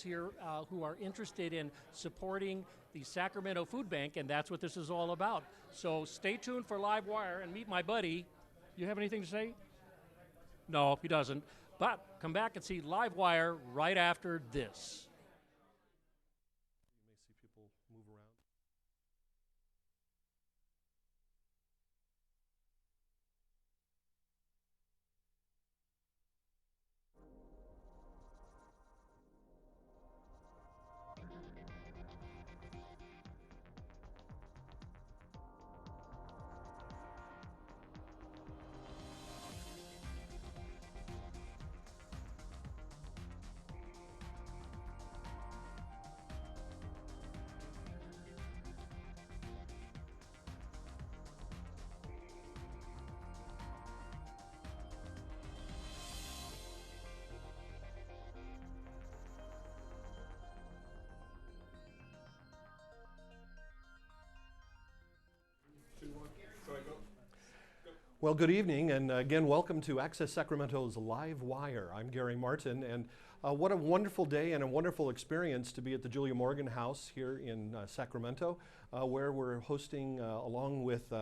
here who are interested in supporting the Sacramento Food Bank, and that's what this is all about. So stay tuned for LiveWire and meet my buddy. You have anything to say? No, he doesn't. But come back and see LiveWire right after this. You may see people move around. Well, good evening, and again, welcome to Access Sacramento's Live Wire. I'm Gary Martin, and what a wonderful day and a wonderful experience to be at the Julia Morgan House here in Sacramento, where we're hosting, along with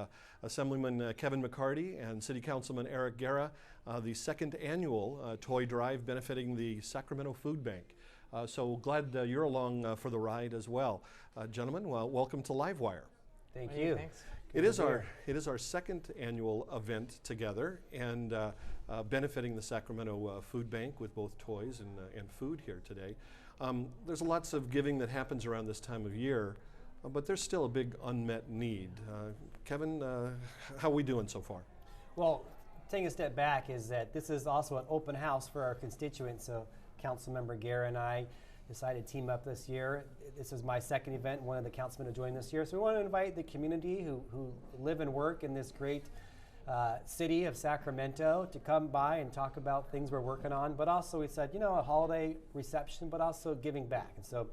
Assemblyman Kevin McCarty and City Councilman Eric Guerra, the second annual toy drive benefiting the Sacramento Food Bank. So glad you're along for the ride as well. Gentlemen, well, welcome to Live Wire. Thank you. Thanks. It is our second annual event together, and benefiting the Sacramento Food Bank with both toys and food here today. There's lots of giving that happens around this time of year, but there's still a big unmet need. Kevin, how are we doing so far? Well, taking a step back is that this is also an open house for our constituents. So Councilmember Guerra and I decided to team up this year. This is my second event, one of the councilmen to join this year. So we want to invite the community who live and work in this great city of Sacramento to come by and talk about things we're working on. But also we said, a holiday reception, but also giving back. And so,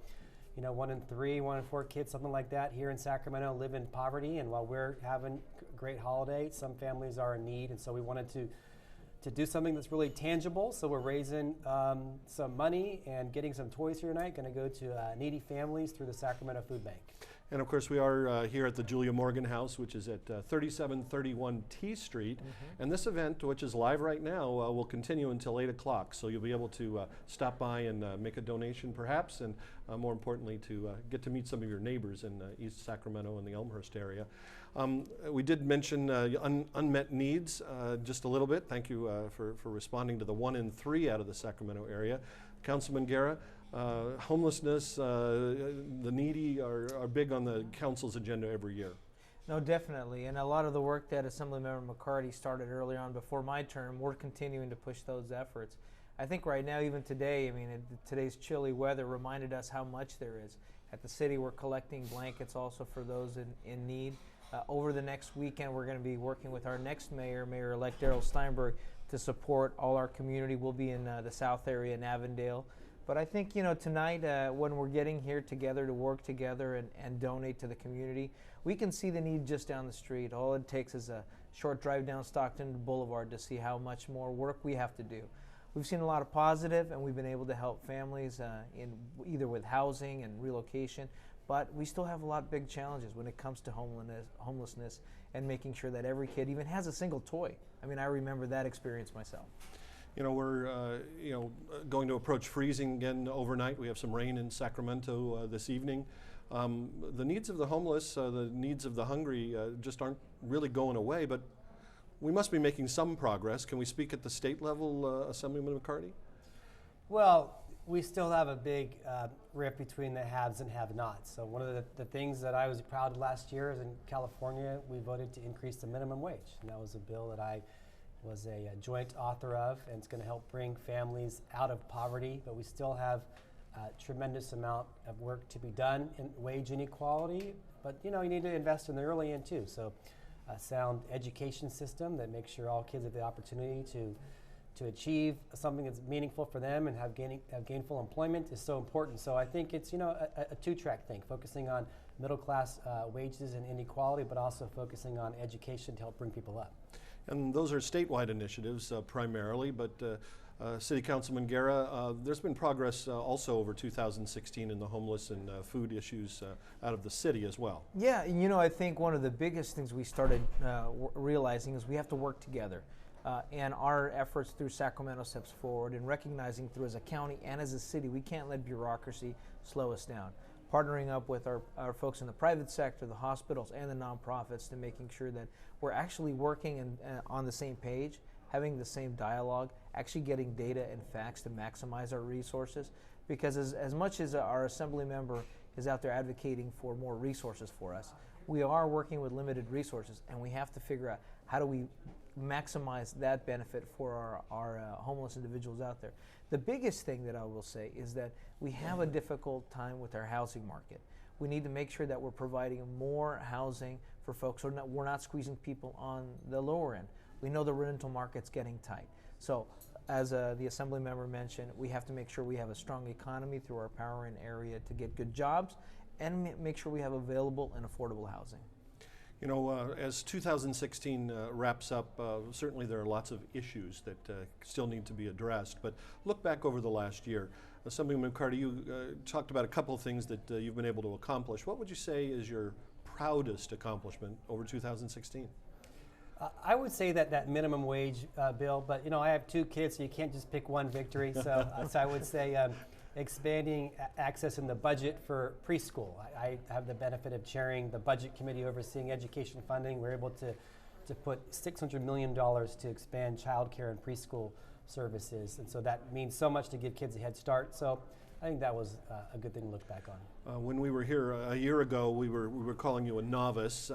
1 in 3, 1 in 4 kids, something like that here in Sacramento live in poverty. And while we're having a great holiday, some families are in need. And so we wanted to do something that's really tangible. So we're raising some money and getting some toys here tonight. Going to go to needy families through the Sacramento Food Bank. And of course we are here at the Julia Morgan House, which is at 3731 T Street. And this event, which is live right now, will continue until 8 o'clock. So you'll be able to stop by and make a donation perhaps, and more importantly to get to meet some of your neighbors in East Sacramento and the Elmhurst area. We did mention unmet needs just a little bit. Thank you for responding to the 1 in 3 out of the Sacramento area. Councilman Guerra, homelessness, the needy are big on the council's agenda every year. No, definitely. And a lot of the work that Assemblymember McCarty started early on before my term, we're continuing to push those efforts. I think right now, even today, today's chilly weather reminded us how much there is. At the city, we're collecting blankets also for those in need. Over the next weekend, we're going to be working with our next mayor, Mayor-elect Darrell Steinberg, to support all our community. We'll be in the South area in Avondale. But I think, tonight, when we're getting here together to work together and donate to the community, we can see the need just down the street. All it takes is a short drive down Stockton Boulevard to see how much more work we have to do. We've seen a lot of positive, and we've been able to help families in either with housing and relocation, but we still have a lot of big challenges when it comes to homelessness and making sure that every kid even has a single toy. I remember that experience myself. We're going to approach freezing again overnight. We have some rain in Sacramento this evening. The needs of the homeless, the needs of the hungry just aren't really going away, but we must be making some progress. Can we speak at the state level, Assemblyman McCarty? Well, we still have a big rift between the haves and have-nots. So one of the things that I was proud of last year is in California, we voted to increase the minimum wage. And that was a bill that I was a joint author of, and it's going to help bring families out of poverty. But we still have a tremendous amount of work to be done in wage inequality. But you need to invest in the early end too. So a sound education system that makes sure all kids have the opportunity to achieve something that's meaningful for them and have gainful employment is so important. So I think it's a two-track thing, focusing on middle class wages and inequality, but also focusing on education to help bring people up. And those are statewide initiatives primarily, but City Councilman Guerra, there's been progress also over 2016 in the homeless and food issues out of the city as well. Yeah, and you know, I think one of the biggest things we started realizing is we have to work together. And our efforts through Sacramento steps forward and recognizing through as a county and as a city, we can't let bureaucracy slow us down. Partnering up with our folks in the private sector, the hospitals, and the nonprofits to making sure that we're actually working on the same page, having the same dialogue, actually getting data and facts to maximize our resources. Because as much as our assembly member is out there advocating for more resources for us, we are working with limited resources, and we have to figure out how do we maximize that benefit for our homeless individuals out there. The biggest thing that I will say is that we have a difficult time with our housing market. We need to make sure that we're providing more housing for folks, so we're not squeezing people on the lower end. We know the rental market's getting tight. So as the assembly member mentioned, we have to make sure we have a strong economy through our power in area to get good jobs and make sure we have available and affordable housing. You know, as 2016 wraps up, certainly there are lots of issues that still need to be addressed. But look back over the last year. Assemblyman McCarty, you talked about a couple of things that you've been able to accomplish. What would you say is your proudest accomplishment over 2016? I would say that minimum wage bill, but you know, I have 2 kids, so you can't just pick one victory. So I would say expanding access in the budget for preschool. I have the benefit of chairing the budget committee overseeing education funding. We're able to put $600 million to expand childcare and preschool services, and so that means so much to give kids a head start. So I think that was a good thing to look back on. When we were here a year ago, we were calling you a novice.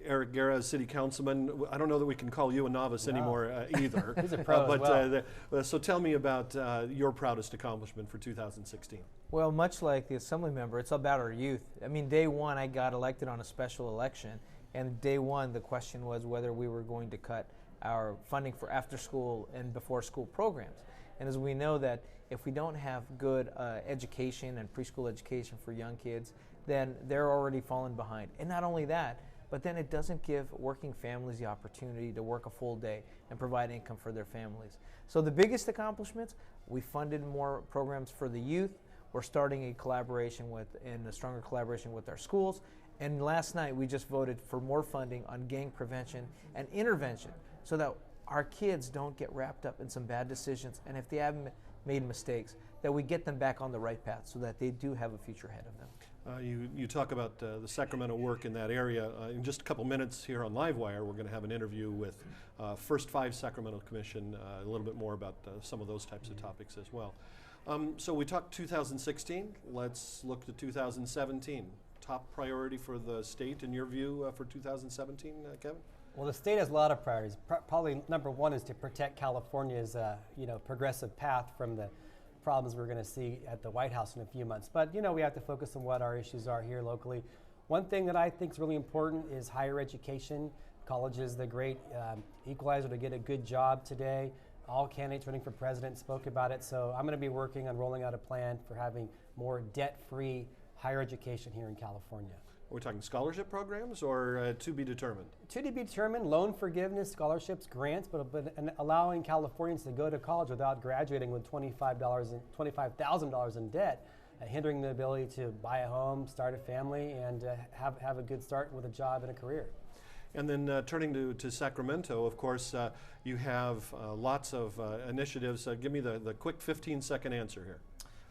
Eric Guerra, City Councilman, I don't know that we can call you a novice anymore either. He's a pro as well. So tell me about your proudest accomplishment for 2016. Well, much like the assembly member, it's about our youth. I mean, day one, I got elected on a special election, and day one, the question was whether we were going to cut our funding for after school and before school programs. And as we know that if we don't have good education and preschool education for young kids, then they're already falling behind. And not only that, but then it doesn't give working families the opportunity to work a full day and provide income for their families. So the biggest accomplishments, we funded more programs for the youth. We're starting a collaboration a stronger collaboration with our schools. And last night we just voted for more funding on gang prevention and intervention so that our kids don't get wrapped up in some bad decisions, and if they haven't made mistakes, that we get them back on the right path so that they do have a future ahead of them. You talk about the Sacramento work in that area. In just a couple minutes here on LiveWire, we're going to have an interview with First 5 Sacramento Commission, a little bit more about some of those types of topics as well. So we talked 2016. Let's look to 2017. Top priority for the state, in your view, for 2017, Kevin? Well, the state has a lot of priorities. Probably number one is to protect California's progressive path from the problems we're going to see at the White House in a few months. But you know, we have to focus on what our issues are here locally. One thing that I think is really important is higher education. College is the great equalizer to get a good job today. All candidates running for president spoke about it. So I'm going to be working on rolling out a plan for having more debt-free higher education here in California. Are we talking scholarship programs or to be determined? To be determined, loan forgiveness, scholarships, grants, but allowing Californians to go to college without graduating with $25,000 in debt, hindering the ability to buy a home, start a family, and have a good start with a job and a career. And then turning to Sacramento, of course, you have lots of initiatives. Give me the quick 15-second answer here.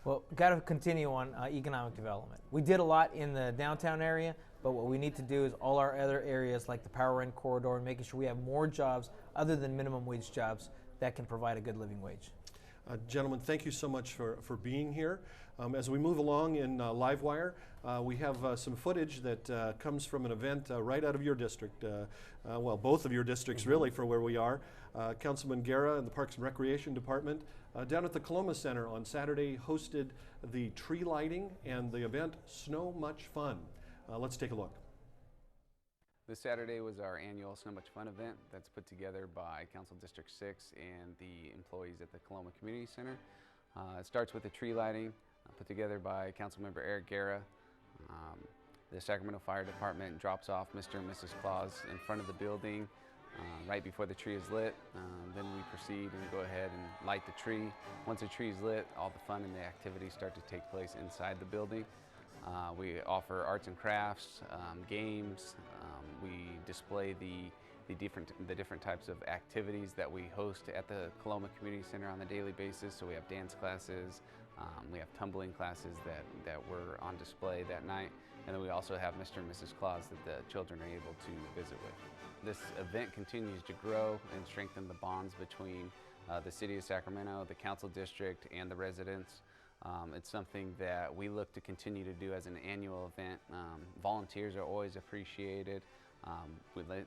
Well, got to continue on economic development. We did a lot in the downtown area, but what we need to do is all our other areas like the Power End Corridor and making sure we have more jobs other than minimum wage jobs that can provide a good living wage. Gentlemen, thank you so much for being here. As we move along in LiveWire, we have some footage that comes from an event right out of your district. Well, both of your districts really for where we are. Councilman Guerra and the Parks and Recreation Department down at the Coloma Center on Saturday hosted the tree lighting and the event Snow Much Fun. Let's take a look. This Saturday was our annual Snow Much Fun event that's put together by Council District 6 and the employees at the Coloma Community Center. It starts with the tree lighting put together by Councilmember Eric Guerra. The Sacramento Fire Department drops off Mr. and Mrs. Claus in front of the building. right before the tree is lit. Then we proceed and go ahead and light the tree. Once the tree is lit, all the fun and the activities start to take place inside the building. We offer arts and crafts, games. We display the different types of activities that we host at the Coloma Community Center on a daily basis. So we have dance classes, we have tumbling classes that were on display that night, and then we also have Mr. and Mrs. Claus that the children are able to visit with. This event continues to grow and strengthen the bonds between the City of Sacramento, the Council District, and the residents. It's something that we look to continue to do as an annual event. Volunteers are always appreciated.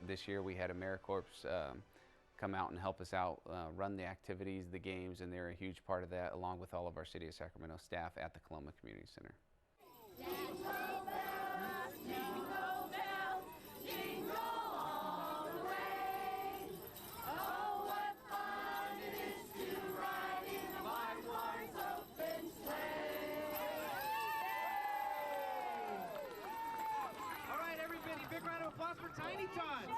This year we had AmeriCorps come out and help us out, run the activities, the games, and they're a huge part of that, along with all of our City of Sacramento staff at the Coloma Community Center. Big round of applause for Tiny Tots.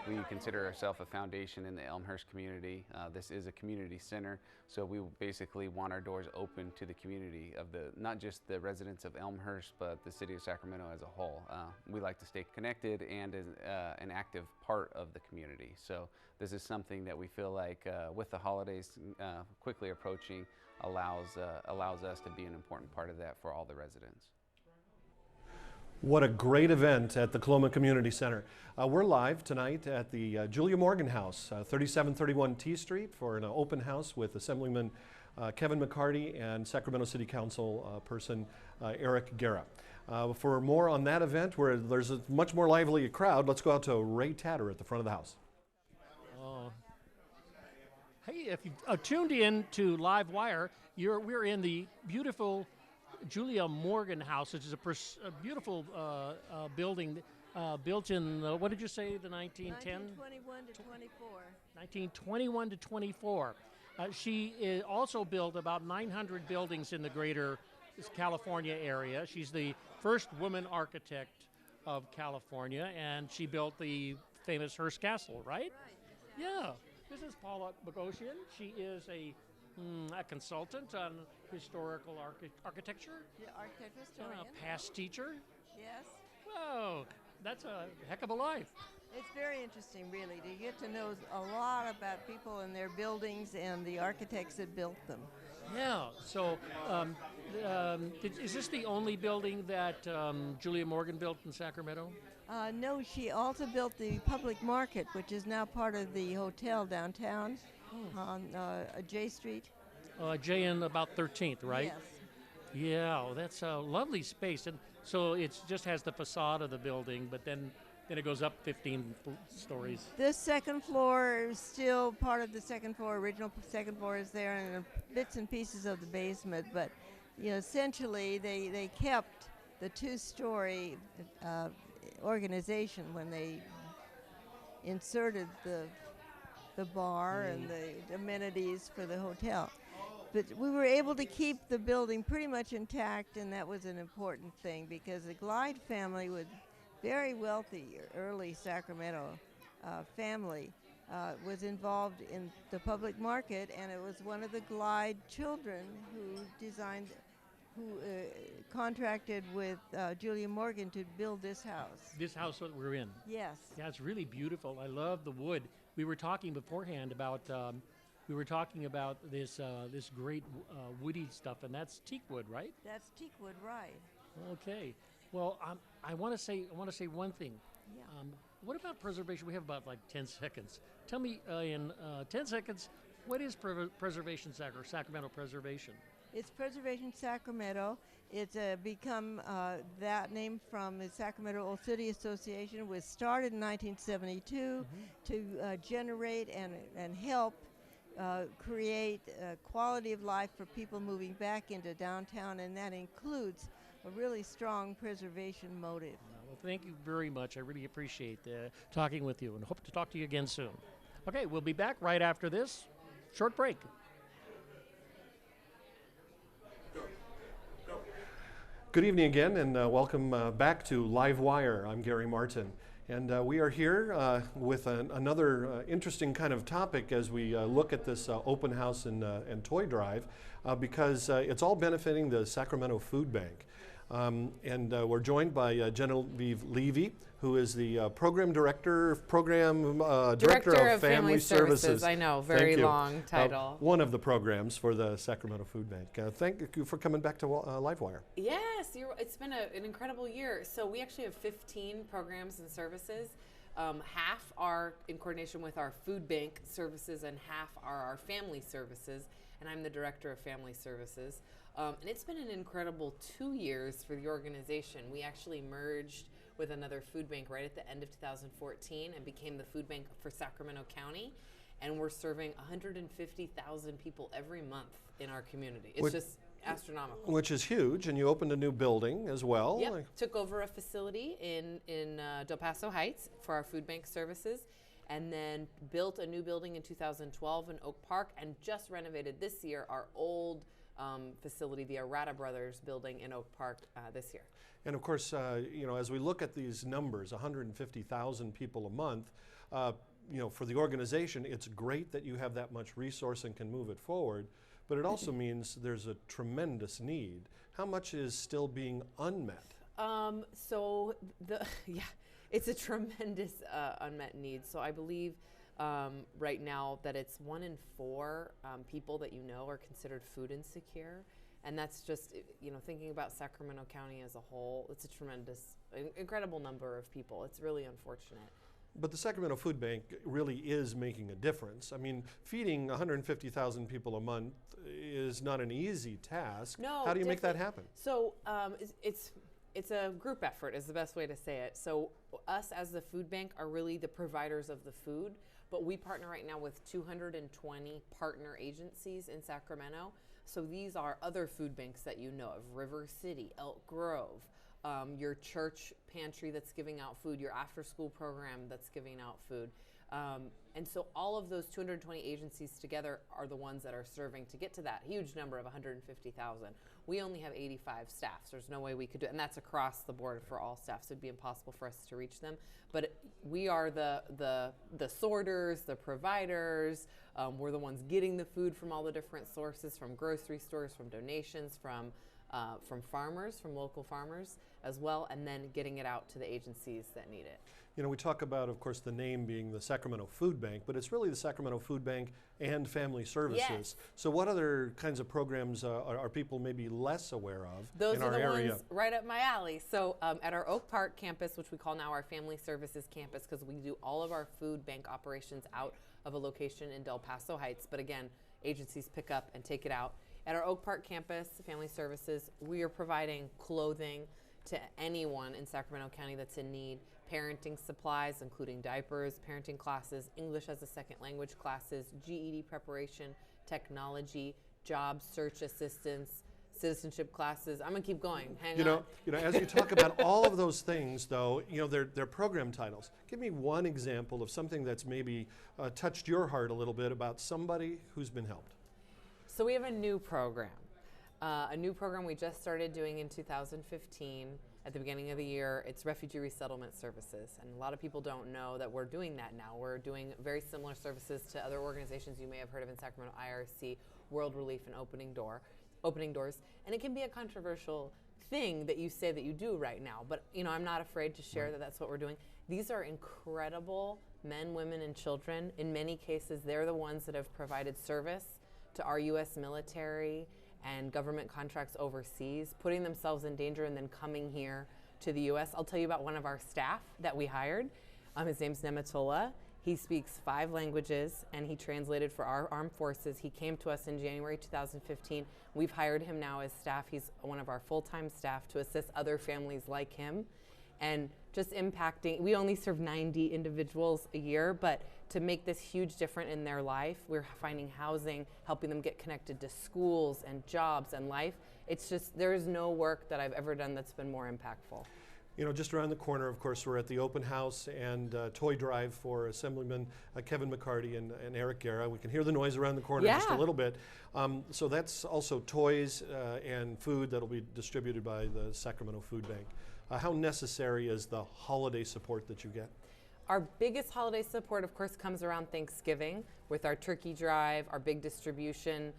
We consider ourselves a foundation in the Elmhurst community. This is a community center, so we basically want our doors open to the community of not just the residents of Elmhurst, but the City of Sacramento as a whole. We like to stay connected and as an active part of the community. So this is something that we feel like, with the holidays quickly approaching, allows us to be an important part of that for all the residents. What a great event at the Coloma Community Center. We're live tonight at the Julia Morgan House, 3731 T Street, for an open house with Assemblyman Kevin McCarty and Sacramento City Council person Eric Guerra. For more on that event, where there's a much more lively crowd, let's go out to Ray Tatter at the front of the house. Hey, if you've tuned in to LiveWire, we're in the beautiful Julia Morgan House, which is a beautiful building built in, what did you say, the 1910? 1921 to 24. 1921 to 24. She also built about 900 buildings in the greater California area. She's the first woman architect of California, and she built the famous Hearst Castle, right? Right. Yeah. This is Paula Bogosian. She is a consultant on historical architecture. The architecture And historian. a past teacher. Yes. Whoa, that's a heck of a life. It's very interesting, really, to get to know a lot about people and their buildings and the architects that built them. Yeah. So, is this the only building that Julia Morgan built in Sacramento? No, she also built the public market, which is now part of the hotel downtown on J Street. J in about 13th, right? Yes. Yeah, that's a lovely space. And so it just has the facade of the building, but then it goes up 15 stories. This second floor is still part of the second floor. Original second floor is there, and bits and pieces of the basement. But essentially, they kept the two-story organization when they inserted the bar and the amenities for the hotel. But we were able to keep the building pretty much intact, and that was an important thing because the Glide family was very wealthy, early Sacramento family, was involved in the public market, and it was one of the Glide children who contracted with Julia Morgan to build this house. This house that we're in. Yes. Yeah, it's really beautiful. I love the wood. We were talking beforehand about this this great woody stuff, and that's teak wood, right? That's teak wood, right? Okay. Well, I want to say one thing. Yeah. What about preservation? We have about like 10 seconds. Tell me in 10 seconds, what is Preservation Sacramento Preservation? It's Preservation Sacramento. It's become that name from the Sacramento Old City Association. It was started in 1972 to generate and help create quality of life for people moving back into downtown, and that includes a really strong preservation motive. Well, thank you very much. I really appreciate talking with you, and hope to talk to you again soon. Okay, we'll be back right after this short break. Good evening again, and welcome back to LiveWire. I'm Gary Martin, and we are here with another interesting kind of topic as we look at this open house and toy drive, because it's all benefiting the Sacramento Food Bank. And we're joined by Genevieve Levy, who is the Program Director of Family Services. I know, very long title. One of the programs for the Sacramento Food Bank. Thank you for coming back to LiveWire. Yes, it's been an incredible year. So we actually have 15 programs and services. Half are in coordination with our food bank services and half are our family services. And I'm the Director of Family Services. And it's been an incredible 2 years for the organization. We actually merged with another food bank right at the end of 2014 and became the food bank for Sacramento County. And we're serving 150,000 people every month in our community. It's just astronomical. Which is huge, and you opened a new building as well. Yep, took over a facility in Del Paso Heights for our food bank services, and then built a new building in 2012 in Oak Park, and just renovated this year our old facility, the Arata Brothers building in Oak Park this year. And of course, you know, as we look at these numbers, 150,000 people a month, you know, for the organization, it's great that you have that much resource and can move it forward, but it also means there's a tremendous need. How much is still being unmet? It's a tremendous unmet need. So I believe right now that it's 1 in 4 people that you know are considered food insecure. And that's just, you know, thinking about Sacramento County as a whole, it's a tremendous, incredible number of people. It's really unfortunate. But the Sacramento Food Bank really is making a difference. I mean, feeding 150,000 people a month is not an easy task. No, how do you make that happen? So it's a group effort is the best way to say it. So us as the food bank are really the providers of the food, but we partner right now with 220 partner agencies in Sacramento. So these are other food banks that you know of, River City, Elk Grove, your church pantry that's giving out food, your after-school program that's giving out food. And so all of those 220 agencies together are the ones that are serving to get to that huge number of 150,000. We only have 85 staff, so there's no way we could do it. And that's across the board for all staff, so it'd be impossible for us to reach them. But we are the sorters, the providers. We're the ones getting the food from all the different sources, from grocery stores, from donations, from farmers, from local farmers as well, and then getting it out to the agencies that need it. You know, we talk about, of course, the name being the Sacramento Food Bank, but it's really the Sacramento Food Bank and Family Services. Yes. So what other kinds of programs are people maybe less aware of Those in are our the area? ones right up my alley. So at our Oak Park campus, which we call now our Family Services campus, because we do all of our food bank operations out of a location in Del Paso Heights, but again, agencies pick up and take it out. At our Oak Park campus, Family Services, we are providing clothing to anyone in Sacramento County that's in need, parenting supplies, including diapers, parenting classes, English as a second language classes, GED preparation, technology, job search assistance, citizenship classes. I'm gonna keep going. Hang on. You know, as you talk about all of those things, though, you know, they're program titles. Give me one example of something that's maybe touched your heart a little bit about somebody who's been helped. So we have a new program. We just started doing in 2015 at the beginning of the year. It's Refugee Resettlement Services, and a lot of people don't know that we're doing that now. We're doing very similar services to other organizations you may have heard of in Sacramento, IRC, World Relief, and Opening Doors. And it can be a controversial thing that you say that you do right now, but you know, I'm not afraid to share that that's what we're doing. These are incredible men, women, and children. In many cases, they're the ones that have provided service to our U.S. military and government contracts overseas, putting themselves in danger and then coming here to the U.S. I'll tell you about one of our staff that we hired. His name's Nematola. He speaks 5 languages and he translated for our armed forces. He came to us in January 2015. We've hired him now as staff. He's one of our full-time staff to assist other families like him. And just impacting, we only serve 90 individuals a year, but to make this huge difference in their life, we're finding housing, helping them get connected to schools and jobs and life. It's just, there is no work that I've ever done that's been more impactful. You know, just around the corner, of course, we're at the open house and toy drive for Assemblyman Kevin McCarty and Eric Guerra. We can hear the noise around the corner just a Yeah. little bit. So that's also toys and food that'll be distributed by the Sacramento Food Bank. How necessary is the holiday support that you get? Our biggest holiday support, of course, comes around Thanksgiving with our turkey drive, our big distribution.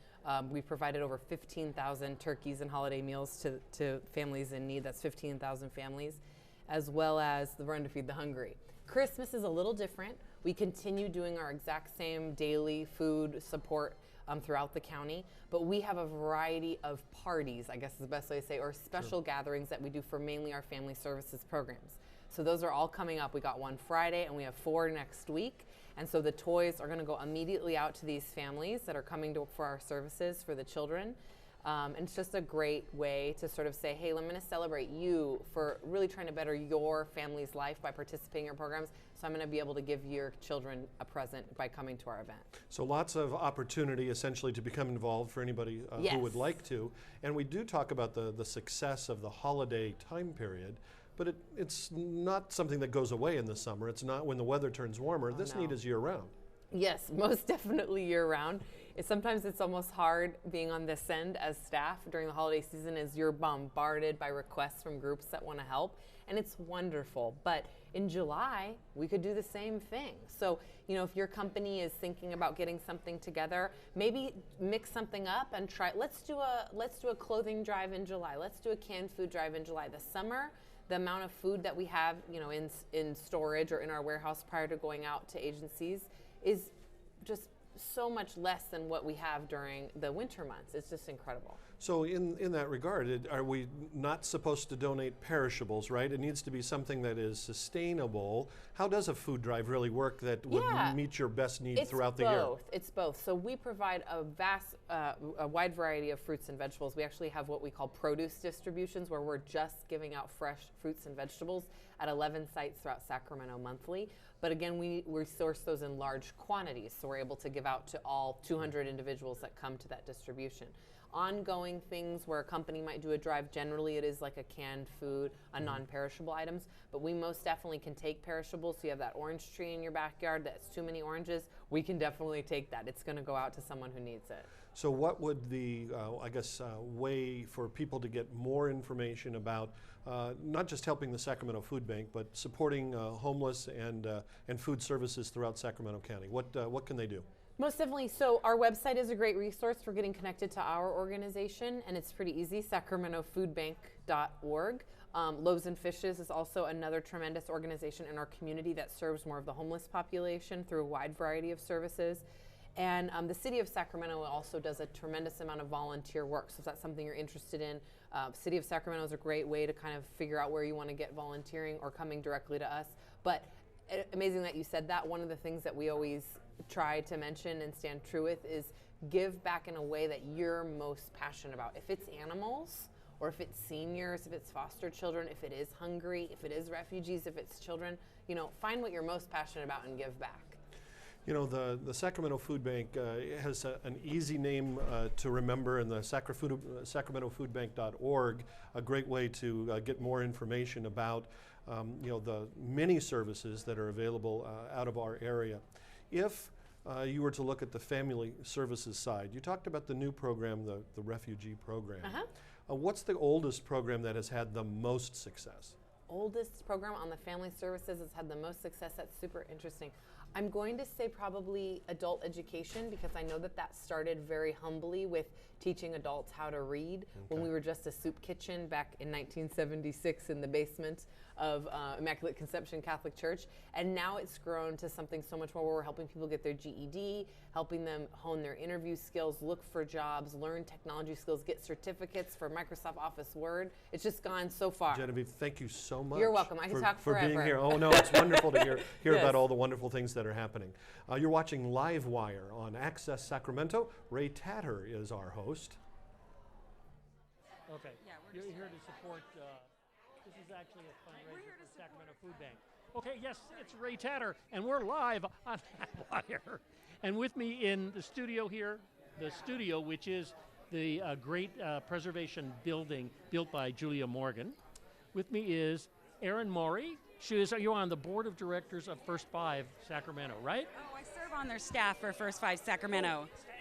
We provided over 15,000 turkeys and holiday meals to families in need. That's 15,000 families, as well as the Run to Feed the Hungry. Christmas is a little different. We continue doing our exact same daily food support throughout the county, but we have a variety of parties, I guess is the best way to say, or special gatherings that we do for mainly our family services programs. So those are all coming up. We got one Friday and we have 4 next week. And so the toys are going to go immediately out to these families that are coming for our services for the children. And it's just a great way to sort of say, hey, I'm going to celebrate you for really trying to better your family's life by participating in your programs. So I'm going to be able to give your children a present by coming to our event. So lots of opportunity essentially to become involved for anybody who would like to. And we do talk about the success of the holiday time period. But it's not something that goes away in the summer. It's not when the weather turns warmer. This need is year-round. Yes, most definitely year-round. Sometimes it's almost hard being on this end as staff during the holiday season as you're bombarded by requests from groups that want to help, and it's wonderful. But in July, we could do the same thing. So, you know, if your company is thinking about getting something together, maybe mix something up and try. Let's do a clothing drive in July. Let's do a canned food drive in July. The summer, the amount of food that we have, you know, in storage or in our warehouse prior to going out to agencies is just so much less than what we have during the winter months. It's just incredible. So in that regard, are we not supposed to donate perishables, right? It needs to be something that is sustainable. How does a food drive really work that would meet your best need throughout the year? It's both. So we provide a wide variety of fruits and vegetables. We actually have what we call produce distributions, where we're just giving out fresh fruits and vegetables at 11 sites throughout Sacramento monthly. But again, we source those in large quantities, so we're able to give out to all 200 individuals that come to that distribution. Ongoing things where a company might do a drive, generally it is like a canned food, a non-perishable items, but we most definitely can take perishables. So you have that orange tree in your backyard that's too many oranges, we can definitely take that. It's going to go out to someone who needs it. So what would the, way for people to get more information about not just helping the Sacramento Food Bank, but supporting homeless and food services throughout Sacramento County? What can they do? Most definitely. So our website is a great resource for getting connected to our organization, and it's pretty easy, sacramentofoodbank.org. Loaves and Fishes is also another tremendous organization in our community that serves more of the homeless population through a wide variety of services. And the city of Sacramento also does a tremendous amount of volunteer work. So if that's something you're interested in, City of Sacramento is a great way to kind of figure out where you want to get volunteering or coming directly to us. But amazing that you said that. One of the things that we always try to mention and stand true with is give back in a way that you're most passionate about. If it's animals, or if it's seniors, if it's foster children, if it is hungry, if it is refugees, if it's children, you know, find what you're most passionate about and give back. You know, the Sacramento Food Bank has an easy name to remember, and the sacramentofoodbank.org, a great way to get more information about the many services that are available out of our area. If you were to look at the family services side, you talked about the new program, the refugee program. What's the oldest program that has had the most success? Oldest program on the family services has had the most success. That's super interesting. I'm going to say probably adult education, because I know that started very humbly with teaching adults how to read when we were just a soup kitchen back in 1976 in the basement of Immaculate Conception Catholic Church. And now it's grown to something so much more where we're helping people get their GED, helping them hone their interview skills, look for jobs, learn technology skills, get certificates for Microsoft Office Word. It's just gone so far. Genevieve, thank you so much. You're welcome. I can talk forever. For being here. Oh no, it's wonderful to hear about all the wonderful things that are happening. You're watching LiveWire on Access Sacramento. Ray Tatter is our host. Okay. Yeah, you're here to support. This is actually a fundraiser for Sacramento Food Bank. Okay, yes, it's Ray Tatter, and we're live on LiveWire. And with me in the studio here, which is the great preservation building built by Julia Morgan. With me is Erin Maury. You're on the board of directors of First Five Sacramento, right? Oh, I serve on their staff for First Five Sacramento. Staff.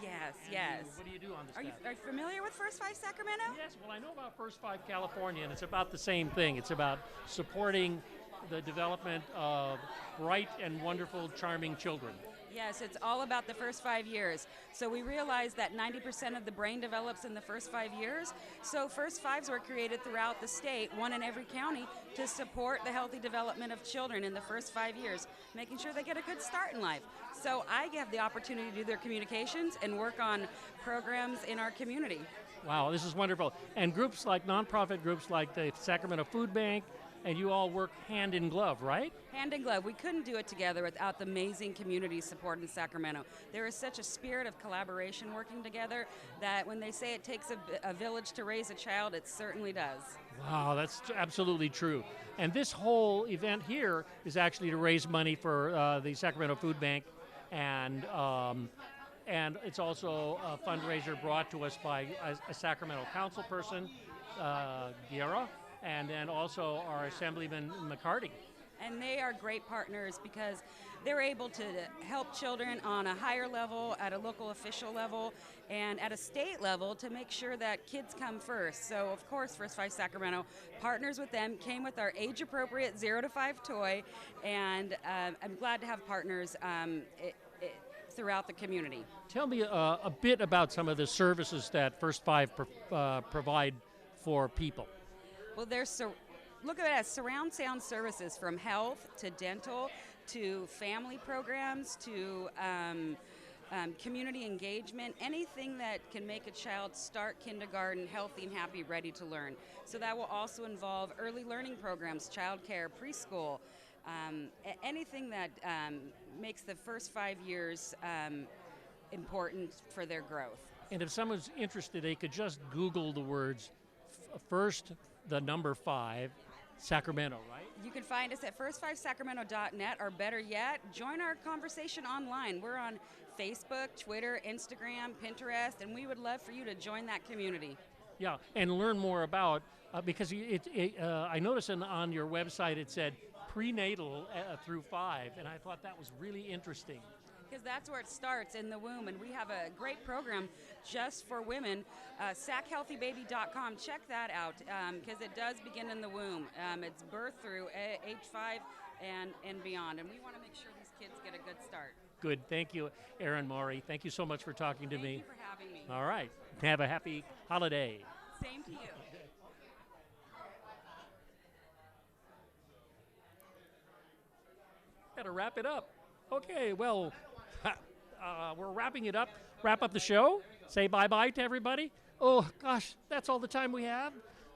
Yes, And yes. what do you do on the Are staff? you familiar with First Five Sacramento? Yes, well, I know about First Five California, and it's about the same thing. It's about supporting the development of bright and wonderful, charming children. Yes, it's all about the first 5 years. So we realized that 90% of the brain develops in the first 5 years. So First Fives were created throughout the state, one in every county, to support the healthy development of children in the first 5 years, making sure they get a good start in life. So I have the opportunity to do their communications and work on programs in our community. Wow, this is wonderful. And groups like, nonprofit groups like the Sacramento Food Bank, and you all work hand in glove, right? Hand in glove. We couldn't do it together without the amazing community support in Sacramento. There is such a spirit of collaboration working together that when they say it takes a village to raise a child, it certainly does. Wow, that's absolutely true. And this whole event here is actually to raise money for the Sacramento Food Bank, and it's also a fundraiser brought to us by a Sacramento council person, Guerra, and then also our Assemblyman McCarty. And they are great partners because they're able to help children on a higher level, at a local official level, and at a state level to make sure that kids come first. So, of course, First Five Sacramento partners with them, came with our age-appropriate 0 to 5 toy, and I'm glad to have partners throughout the community. Tell me a bit about some of the services that First Five provide for people. Well, look at it as surround sound services, from health to dental to family programs to community engagement, anything that can make a child start kindergarten healthy and happy, ready to learn. So that will also involve early learning programs, childcare, preschool, anything that makes the first 5 years important for their growth. And if someone's interested, they could just Google the words first, the number 5, Sacramento, right? You can find us at first5sacramento.net, or better yet, join our conversation online. We're on Facebook, Twitter, Instagram, Pinterest, and we would love for you to join that community. Yeah, and learn more about, because I noticed on your website it said prenatal through 5, and I thought that was really interesting. Because that's where it starts, in the womb, and we have a great program just for women, sachealthybaby.com. Check that out, because it does begin in the womb. It's birth through age 5 and beyond, and we want to make sure these kids get a good start. Good, thank you, Erin Maury. Thank you so much for talking to me. Thank you for having me. All right, have a happy holiday. Same to you. Gotta wrap it up. Okay, well, we're wrapping it up. Wrap up the show. Say bye-bye to everybody. Oh, gosh, that's all the time we have?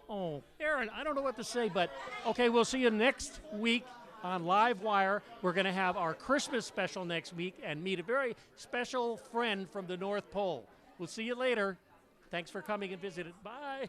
Oh, Erin, I don't know what to say, but okay, we'll see you next week on LiveWire. We're going to have our Christmas special next week and meet a very special friend from the North Pole. We'll see you later. Thanks for coming and visiting. Bye.